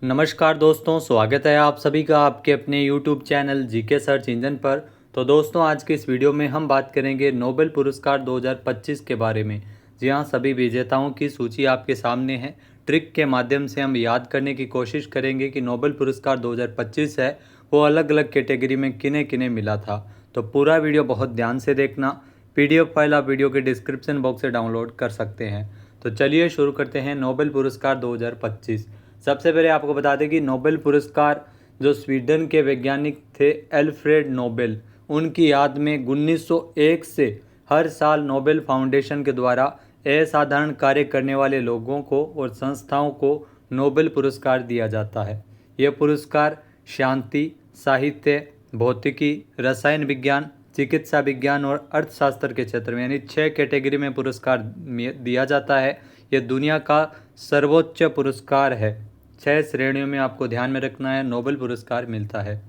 नमस्कार दोस्तों, स्वागत है आप सभी का आपके अपने YouTube channel GK search engine पर। तो दोस्तों, आज के इस वीडियो में हम बात करेंगे नोबेल पुरस्कार 2025 के बारे में। जी हाँ, सभी विजेताओं की सूची आपके सामने है। ट्रिक के माध्यम से हम याद करने की कोशिश करेंगे कि नोबेल पुरस्कार 2025 है वो अलग अलग कैटेगरी में किन्हें किन्हें मिला था। तो पूरा वीडियो बहुत ध्यान से देखना। PDF फाइल आप वीडियो के डिस्क्रिप्शन बॉक्स से डाउनलोड कर सकते हैं। तो चलिए शुरू करते हैं नोबेल पुरस्कार 2025। सबसे पहले आपको बता दें कि नोबेल पुरस्कार जो स्वीडन के वैज्ञानिक थे एल्फ्रेड नोबेल, उनकी याद में 1901 से हर साल नोबेल फाउंडेशन के द्वारा असाधारण कार्य करने वाले लोगों को और संस्थाओं को नोबेल पुरस्कार दिया जाता है। यह पुरस्कार शांति, साहित्य, भौतिकी, रसायन विज्ञान, चिकित्सा विज्ञान और अर्थशास्त्र के क्षेत्र में यानी 6 कैटेगरी में पुरस्कार दिया जाता है। यह दुनिया का सर्वोच्च पुरस्कार है। 6 श्रेणियों में आपको ध्यान में रखना है नोबेल पुरस्कार मिलता है।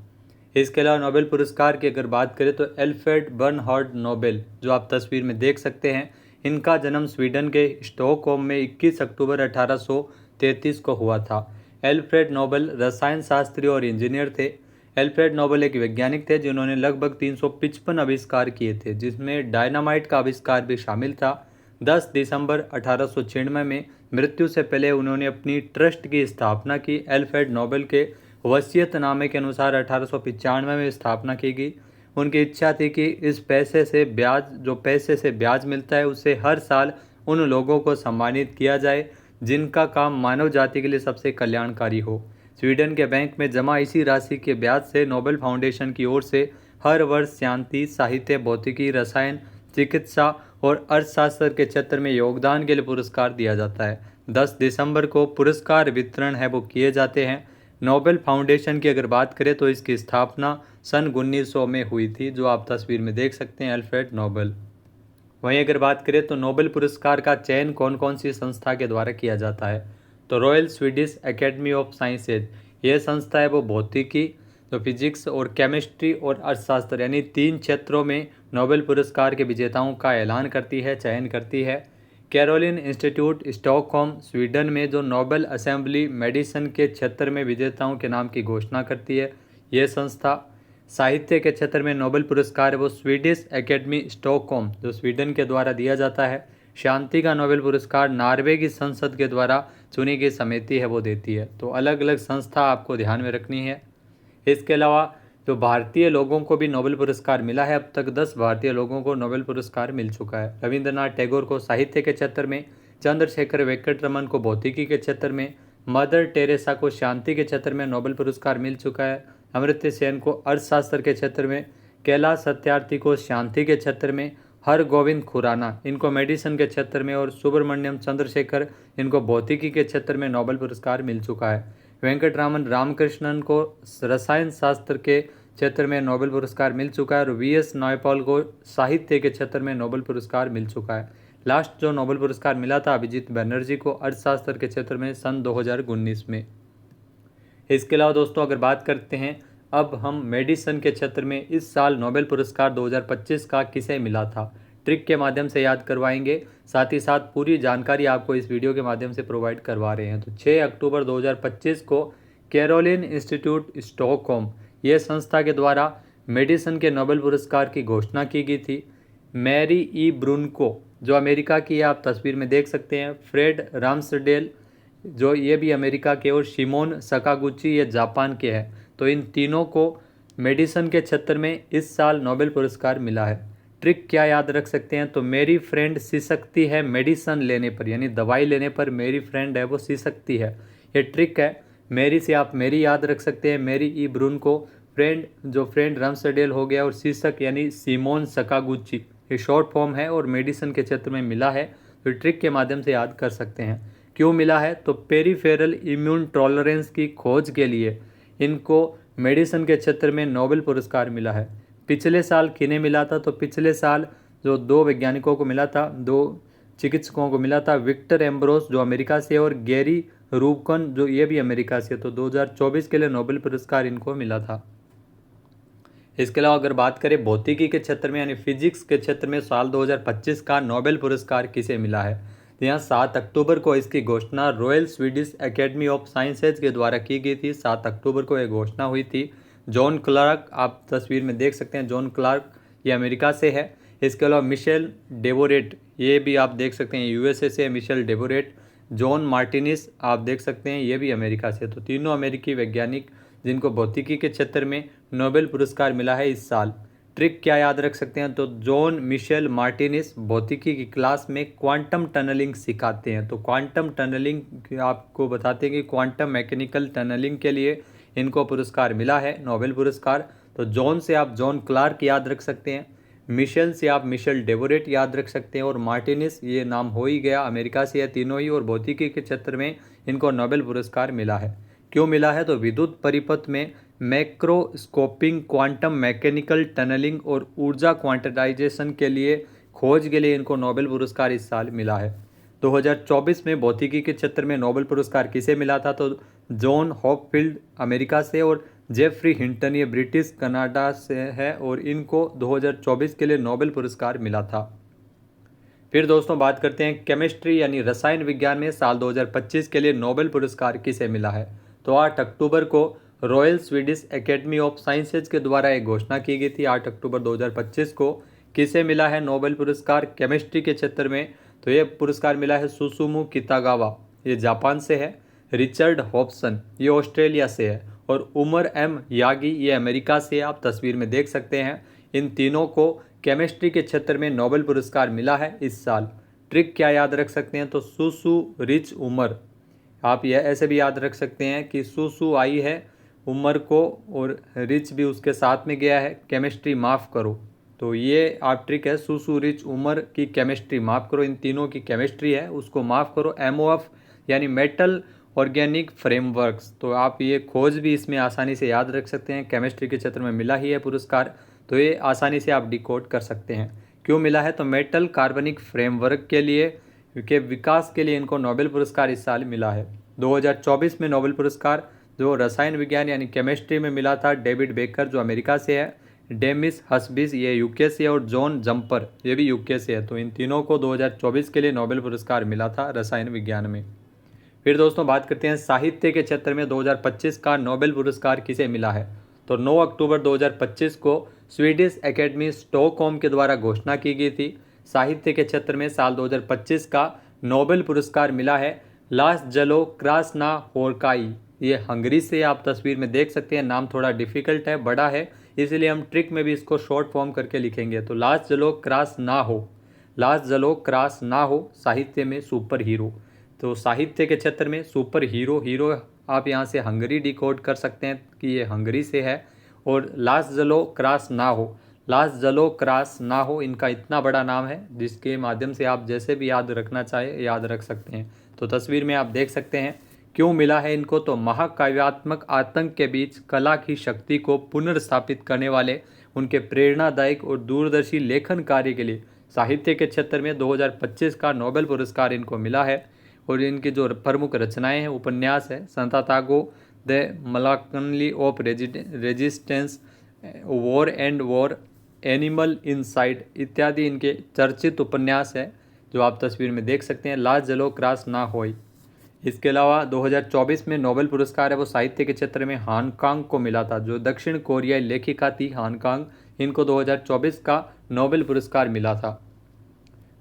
इसके अलावा नोबेल पुरस्कार की अगर बात करें तो एल्फ्रेड बर्नहार्ड नोबेल, जो आप तस्वीर में देख सकते हैं, इनका जन्म स्वीडन के स्टॉकहोम में 21 अक्टूबर 1833 को हुआ था। एल्फ्रेड नोबेल रसायन शास्त्री और इंजीनियर थे। एल्फ्रेड नोबेल एक वैज्ञानिक थे जिन्होंने लगभग 355 आविष्कार किए थे, जिसमें डायनामाइट का आविष्कार भी शामिल था। 10 दिसंबर 1896 में मृत्यु से पहले उन्होंने अपनी ट्रस्ट की स्थापना की। एल्फ्रेड नोबेल के वसीयतनामे के अनुसार 1895 में स्थापना की गई। उनकी इच्छा थी कि इस पैसे से ब्याज मिलता है उसे हर साल उन लोगों को सम्मानित किया जाए जिनका काम मानव जाति के लिए सबसे कल्याणकारी हो। स्वीडन के बैंक में जमा इसी राशि के ब्याज से नोबेल फाउंडेशन की ओर से हर वर्ष शांति, साहित्य, भौतिकी, रसायन, चिकित्सा और अर्थशास्त्र के क्षेत्र में योगदान के लिए पुरस्कार दिया जाता है। 10 दिसंबर को पुरस्कार वितरण है वो किए जाते हैं। नोबेल फाउंडेशन की अगर बात करें तो इसकी स्थापना सन 1900 में हुई थी, जो आप तस्वीर में देख सकते हैं, एल्फ्रेड नोबेल। वहीं अगर बात करें तो नोबेल पुरस्कार का चयन कौन कौन सी संस्था के द्वारा किया जाता है, तो royal Swedish academy of sciences, ये संस्था है वो भौतिकी, तो फिजिक्स और केमिस्ट्री और अर्थशास्त्र यानी 3 क्षेत्रों में नोबेल पुरस्कार के विजेताओं का ऐलान करती है, चयन करती है। कैरोलिन इंस्टीट्यूट स्टॉकहोम स्वीडन में जो नोबेल असेंबली मेडिसिन के क्षेत्र में विजेताओं के नाम की घोषणा करती है, ये संस्था। साहित्य के क्षेत्र में नोबेल पुरस्कार है वो स्वीडिश एकेडमी स्टॉकहोम, जो स्वीडन के द्वारा दिया जाता है। शांति का नोबेल पुरस्कार नॉर्वे की संसद के द्वारा चुनी गई समिति है वो देती है। तो अलग अलग संस्था आपको ध्यान में रखनी है। इसके अलावा जो भारतीय लोगों को भी नोबेल पुरस्कार मिला है, अब तक 10 भारतीय लोगों को नोबेल पुरस्कार मिल चुका है। रविंद्रनाथ टैगोर को साहित्य के क्षेत्र में, चंद्रशेखर वेंकट रमन को भौतिकी के क्षेत्र में, मदर टेरेसा को शांति के क्षेत्र में नोबेल पुरस्कार मिल चुका है। अमर्त्य सेन को अर्थशास्त्र के क्षेत्र में, कैलाश सत्यार्थी को शांति के क्षेत्र में, हरगोविंद खुराना इनको मेडिसिन के क्षेत्र में और सुब्रमण्यम चंद्रशेखर इनको भौतिकी के क्षेत्र में नोबेल पुरस्कार मिल चुका है। वेंकटरामन रामकृष्णन को रसायन शास्त्र के क्षेत्र में नोबेल पुरस्कार मिल चुका है और VS नायपॉल को साहित्य के क्षेत्र में नोबेल पुरस्कार मिल चुका है। लास्ट जो नोबेल पुरस्कार मिला था अभिजीत बनर्जी को अर्थशास्त्र के क्षेत्र में सन 2019 में। इसके अलावा दोस्तों अगर बात करते हैं अब हम मेडिसिन के क्षेत्र में इस साल नोबेल पुरस्कार 2025 का किसे मिला था, ट्रिक के माध्यम से याद करवाएंगे। साथ ही साथ पूरी जानकारी आपको इस वीडियो के माध्यम से प्रोवाइड करवा रहे हैं। तो 6 अक्टूबर 2025 को कैरोलिन इंस्टीट्यूट स्टॉकहोम ये संस्था के द्वारा मेडिसिन के नोबेल पुरस्कार की घोषणा की गई थी। मैरी ई ब्रुनको जो अमेरिका की आप तस्वीर में देख सकते हैं, फ्रेड राम्सडेल जो ये भी अमेरिका के, और शिमोन सकागुची ये जापान के हैं। तो इन तीनों को मेडिसिन के क्षेत्र में इस साल नोबेल पुरस्कार मिला है। ट्रिक क्या याद रख सकते हैं, तो मेरी फ्रेंड सी सकती है मेडिसिन लेने पर, यानी दवाई लेने पर मेरी फ्रेंड है वो सी सकती है, ये ट्रिक है। मेरी से आप मेरी याद रख सकते हैं, मेरी ई ब्रून को, फ्रेंड राम्सडेल हो गया, और शीर्षक यानी सिमोन सकागुची ये शॉर्ट फॉर्म है और मेडिसिन के क्षेत्र में मिला है। तो ट्रिक के माध्यम से याद कर सकते हैं। क्यों मिला है, तो पेरिफेरल इम्यून टॉलरेंस की खोज के लिए इनको मेडिसिन के क्षेत्र में नोबेल पुरस्कार मिला है। पिछले साल किन्हें मिला था, तो पिछले साल जो 2 वैज्ञानिकों को मिला था, 2 चिकित्सकों को मिला था, विक्टर एम्ब्रोस जो अमेरिका से और गैरी रूबकन जो ये भी अमेरिका से। तो 2024 के लिए नोबेल पुरस्कार इनको मिला था। इसके अलावा अगर बात करें भौतिकी के क्षेत्र में यानी फिजिक्स के क्षेत्र में साल 2025 का नोबेल पुरस्कार किसे मिला है, यहाँ 7 अक्टूबर को इसकी घोषणा royal Swedish academy of sciences के द्वारा की गई थी। 7 अक्टूबर को यह घोषणा हुई थी। जॉन क्लार्क आप तस्वीर में देख सकते हैं, जॉन क्लार्क ये अमेरिका से है। इसके अलावा मिशेल डेवोरेट ये भी आप देख सकते हैं यूएसए से, मिशेल डेवोरेट। जॉन मार्टिनिस आप देख सकते हैं ये भी अमेरिका से। तो तीनों अमेरिकी वैज्ञानिक जिनको भौतिकी के क्षेत्र में नोबेल पुरस्कार मिला है इस साल। ट्रिक क्या याद रख सकते हैं, तो जॉन मिशेल मार्टिनिस भौतिकी की क्लास में क्वांटम टनलिंग सिखाते हैं। तो क्वांटम टनलिंग आपको बताते हैं कि क्वांटम मैकेनिकल टनलिंग के लिए इनको पुरस्कार मिला है, नोबेल पुरस्कार। तो जॉन से आप जॉन क्लार्क याद रख सकते हैं, मिशेल से आप मिशेल डेवोरेट याद रख सकते हैं, और मार्टिनिस ये नाम हो ही गया, अमेरिका से है तीनों ही, और भौतिकी के क्षेत्र में इनको नोबेल पुरस्कार मिला है। क्यों मिला है, तो विद्युत परिपथ में मैक्रोस्कोपिंग, क्वांटम मैकेनिकल टनलिंग और ऊर्जा क्वांटाइजेशन के लिए खोज के लिए इनको नोबेल पुरस्कार इस साल मिला है। 2024 में भौतिकी के क्षेत्र में नोबेल पुरस्कार किसे मिला था, तो जॉन हॉपफील्ड अमेरिका से और जेफरी हिंटन ये ब्रिटिश कनाडा से है, और इनको 2024 के लिए नोबेल पुरस्कार मिला था। फिर दोस्तों बात करते हैं केमिस्ट्री यानी रसायन विज्ञान में साल 2025 के लिए नोबेल पुरस्कार किसे मिला है। तो 8 अक्टूबर को royal Swedish academy of sciences के द्वारा एक घोषणा की गई थी। 8 अक्टूबर 2025 को किसे मिला है नोबेल पुरस्कार केमिस्ट्री के क्षेत्र में, तो ये पुरस्कार मिला है सुसुमु कितागावा, ये जापान से है। रिचर्ड हॉब्सन ये ऑस्ट्रेलिया से है, और उमर एम यागी ये अमेरिका से, आप तस्वीर में देख सकते हैं। इन तीनों को केमिस्ट्री के क्षेत्र में नोबेल पुरस्कार मिला है इस साल। ट्रिक क्या याद रख सकते हैं, तो सुसु रिच उमर, आप यह ऐसे भी याद रख सकते हैं कि सुसु आई है उमर को, और रिच भी उसके साथ में गया है, केमिस्ट्री माफ़ करो। तो ये आप ट्रिक है, सुसु रिच उमर की केमिस्ट्री माफ़ करो, इन तीनों की केमिस्ट्री है उसको माफ़ करो। एमओएफ यानी मेटल ऑर्गेनिक फ्रेमवर्क्स, तो आप ये खोज भी इसमें आसानी से याद रख सकते हैं, केमिस्ट्री के क्षेत्र में मिला ही है पुरस्कार, तो ये आसानी से आप डिकोड कर सकते हैं। क्यों मिला है, तो मेटल कार्बनिक फ्रेमवर्क के विकास के लिए इनको नोबेल पुरस्कार इस साल मिला है। 2024 में नोबेल पुरस्कार जो रसायन विज्ञान यानी केमिस्ट्री में मिला था डेविड बेकर जो अमेरिका से है, डेमिस हस्बिस ये यूके से है, और जॉन जंपर ये भी यूके से है। तो इन तीनों को 2024 के लिए नोबेल पुरस्कार मिला था रसायन विज्ञान में। फिर दोस्तों बात करते हैं साहित्य के क्षेत्र में 2025 का नोबेल पुरस्कार किसे मिला है। तो 9 अक्टूबर 2025 को स्वीडिश एकेडमी स्टॉकहोम के द्वारा घोषणा की गई थी। साहित्य के क्षेत्र में साल 2025 का नोबेल पुरस्कार मिला है लासलो क्रासनाहोरकाई, ये हंगरी से, आप तस्वीर में देख सकते हैं। नाम थोड़ा डिफिकल्ट है, बड़ा है, इसलिए हम ट्रिक में भी इसको शॉर्ट फॉर्म करके लिखेंगे। तो लासलो क्रासनाहो साहित्य में सुपर हीरो। तो साहित्य के क्षेत्र में सुपर हीरो आप यहाँ से हंगरी डिकोड कर सकते हैं कि ये हंगरी से है। और लासलो क्रासनाहो इनका इतना बड़ा नाम है जिसके माध्यम से आप जैसे भी याद रखना चाहे याद रख सकते हैं। तो तस्वीर में आप देख सकते हैं क्यों मिला है इनको, तो महाकाव्यात्मक आतंक के बीच कला की शक्ति को पुनर्स्थापित करने वाले उनके प्रेरणादायक और दूरदर्शी लेखन कार्य के लिए साहित्य के क्षेत्र में 2025 का नोबेल पुरस्कार इनको मिला है। और इनकी जो प्रमुख रचनाएं हैं, उपन्यास है संतातागो द मलाकनली of resistance, war and war, animal inside इत्यादि इनके चर्चित उपन्यास है जो आप तस्वीर में देख सकते हैं। लासलो क्रासनाहोई। इसके अलावा 2024 में नोबेल पुरस्कार है वो साहित्य के क्षेत्र में हांगकांग को मिला था, जो दक्षिण कोरियाई लेखिका थी हांगकांग, इनको 2024 का नोबेल पुरस्कार मिला था।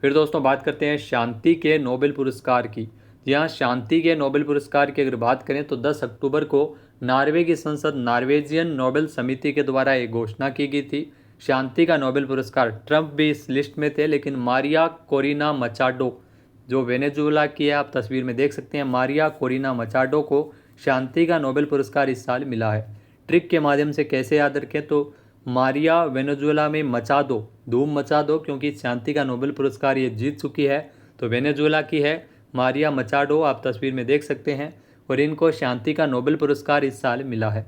फिर दोस्तों बात करते हैं शांति के नोबेल पुरस्कार की। जी हाँ, शांति के नोबेल पुरस्कार की अगर बात करें तो 10 अक्टूबर को नॉर्वे की संसद नॉर्वेजियन नोबेल समिति के द्वारा एक घोषणा की गई थी। शांति का नोबेल पुरस्कार, ट्रंप भी इस लिस्ट में थे, लेकिन मारिया कोरिना मचाडो जो वेनेजुएला की है, आप तस्वीर में देख सकते हैं, मारिया कोरिना मचाडो को शांति का नोबेल पुरस्कार इस साल मिला है। ट्रिक के माध्यम से कैसे याद रखें, तो मारिया वेनेजुएला में मचा दो, धूम मचा दो, क्योंकि शांति का नोबेल पुरस्कार ये जीत चुकी है। तो वेनेजुएला की है मारिया मचाडो, आप तस्वीर में देख सकते हैं, और इनको शांति का नोबेल पुरस्कार इस साल मिला है।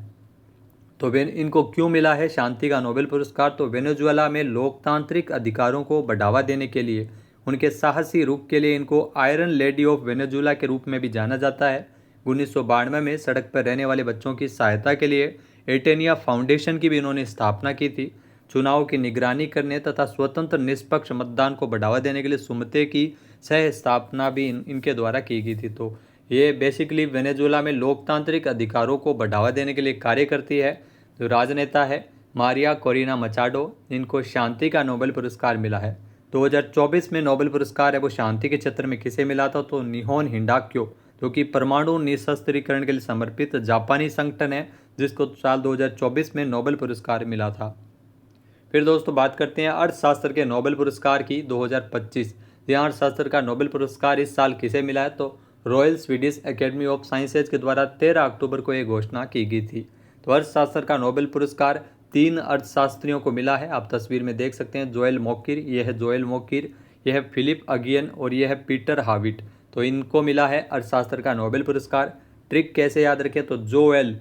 तो इनको क्यों मिला है शांति का नोबेल पुरस्कार, तो वेनेजुएला में लोकतांत्रिक अधिकारों को बढ़ावा देने के लिए उनके साहसी रुख के लिए इनको आयरन लेडी ऑफ वेनेजुएला के रूप में भी जाना जाता है। 1992 में सड़क पर रहने वाले बच्चों की सहायता के लिए एटेनिया फाउंडेशन की भी इन्होंने स्थापना की थी। चुनाव की निगरानी करने तथा स्वतंत्र निष्पक्ष मतदान को बढ़ावा देने के लिए सुमते की सह स्थापना भी इनके द्वारा की गई थी। तो ये बेसिकली वेनेजुएला में लोकतांत्रिक अधिकारों को बढ़ावा देने के लिए कार्य करती है। जो राजनेता है मारिया कोरिना मचाडो, इनको शांति का नोबेल पुरस्कार मिला है। 2024 में नोबेल पुरस्कार है वो शांति के क्षेत्र में किसे मिला था, तो निहोन हिंडाक्यो, जो कि परमाणु निशस्त्रीकरण के लिए समर्पित जापानी संगठन है, जिसको साल 2024 में नोबेल पुरस्कार मिला था। फिर दोस्तों बात करते हैं अर्थशास्त्र के नोबेल पुरस्कार की 2025। यहाँ अर्थशास्त्र का नोबेल पुरस्कार इस साल किसे मिला है, तो royal Swedish academy of sciences के द्वारा 13 अक्टूबर को ये घोषणा की गई थी। तो अर्थशास्त्र का नोबेल पुरस्कार 3 अर्थशास्त्रियों को मिला है। आप तस्वीर में देख सकते हैं जोएल मोकिर, यह है जोएल मोकिर, यह है फिलिप अगियन और यह है पीटर हाविट। तो इनको मिला है अर्थशास्त्र का नोबेल पुरस्कार। ट्रिक कैसे याद रखें, तो जोएल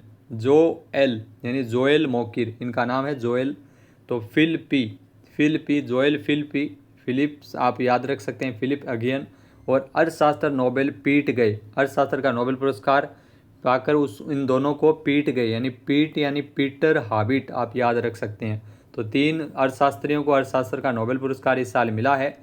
यानी जोएल मोकिर, इनका नाम है जोएल। तो फिल पी जोएल फिलिप्स आप याद रख सकते हैं, फिलिप अगियन। और अर्थशास्त्र नोबेल पीट गए, अर्थशास्त्र का नोबेल पुरस्कार पाकर इन दोनों को पीट गए, यानी पीटर हाविट आप याद रख सकते हैं। तो 3 अर्थशास्त्रियों को अर्थशास्त्र का नोबेल पुरस्कार इस साल मिला है।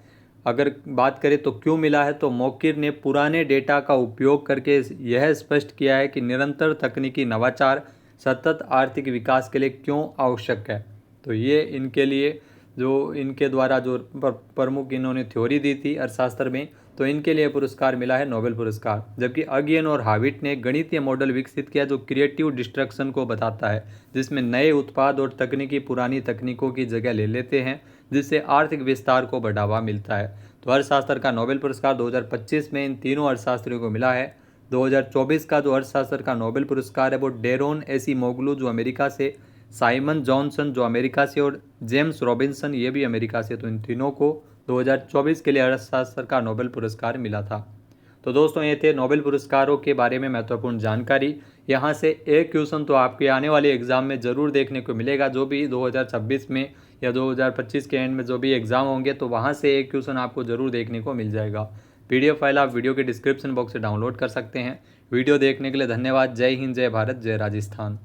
अगर बात करें तो क्यों मिला है, तो मोकिर ने पुराने डेटा का उपयोग करके यह स्पष्ट किया है कि निरंतर तकनीकी नवाचार सतत आर्थिक विकास के लिए क्यों आवश्यक है। तो ये इनके लिए जो इनके द्वारा जो प्रमुख इन्होंने थ्योरी दी थी अर्थशास्त्र में, तो इनके लिए पुरस्कार मिला है नोबेल पुरस्कार। जबकि अगियन और हाविट ने गणितीय मॉडल विकसित किया जो क्रिएटिव डिस्ट्रक्शन को बताता है, जिसमें नए उत्पाद और तकनीकी पुरानी तकनीकों की जगह ले लेते हैं, जिससे आर्थिक विस्तार को बढ़ावा मिलता है। तो अर्थशास्त्र का नोबेल पुरस्कार 2025 में इन तीनों अर्थशास्त्रियों को मिला है। 2024 का जो अर्थशास्त्र का नोबेल पुरस्कार है वो डेरोन एसीमोग्लू जो अमेरिका से, साइमन जॉनसन जो अमेरिका से और जेम्स रॉबिन्सन ये भी अमेरिका से, तो इन तीनों को 2024 के लिए अर्थशास्त्र का नोबेल पुरस्कार मिला था। तो दोस्तों ये थे नोबेल पुरस्कारों के बारे में महत्वपूर्ण जानकारी। यहाँ से एक क्वेश्चन तो आपके आने वाले एग्जाम में ज़रूर देखने को मिलेगा, जो भी 2026 में या 2025 के एंड में जो भी एग्ज़ाम होंगे, तो वहाँ से एक क्वेश्चन आपको ज़रूर देखने को मिल जाएगा। PDF फाइल आप वीडियो के डिस्क्रिप्शन बॉक्स से डाउनलोड कर सकते हैं। वीडियो देखने के लिए धन्यवाद। जय हिंद, जय भारत, जय राजस्थान।